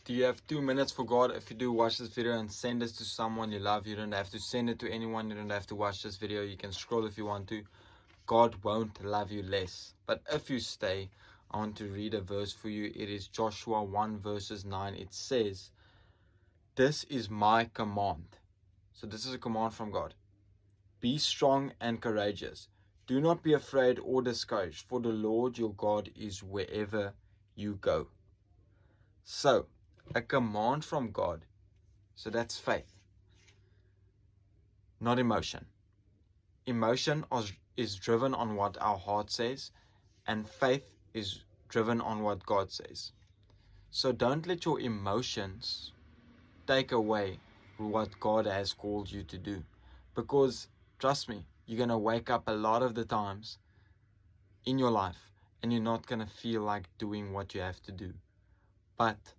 Do you have 2 minutes for God? If you do, watch this video and send this to someone you love. You don't have to send it to anyone. You don't have to watch this video. You can scroll if you want to. God won't love you less. But if you stay, I want to read a verse for you. It is Joshua 1 verses 9. It says, "This is my command." So this is a command from God. "Be strong and courageous. Do not be afraid or discouraged, for the Lord your God is wherever you go." So, a command from God. So that's faith, not emotion. Emotion is driven on what our heart says, and faith is driven on what God says. So don't let your emotions take away what God has called you to do. Because, trust me, you're going to wake up a lot of the times in your life and you're not going to feel like doing what you have to do. But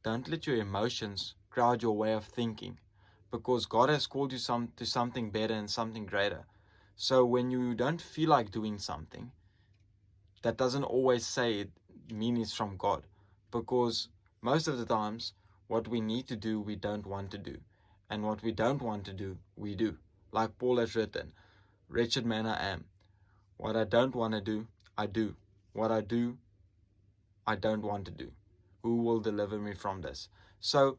don't let your emotions crowd your way of thinking, because God has called you to something better and something greater. So when you don't feel like doing something, that doesn't always say it mean it's from God, because most of the times what we need to do, we don't want to do. And what we don't want to do, we do. Like Paul has written, "Wretched man I am. What I don't want to do, I do. What I do, I don't want to do. Who will deliver me from this?" So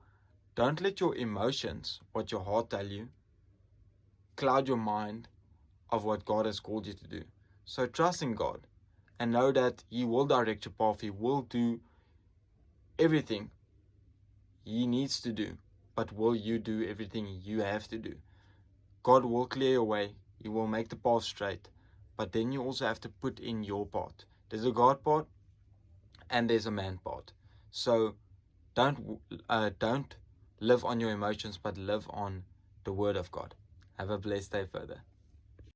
don't let your emotions, what your heart tell you, cloud your mind of what God has called you to do. So trust in God and know that He will direct your path. He will do everything He needs to do. But will you do everything you have to do? God will clear your way. He will make the path straight. But then you also have to put in your part. There's a God part and there's a man part. So don't live on your emotions, but live on the word of God. Have a blessed day further.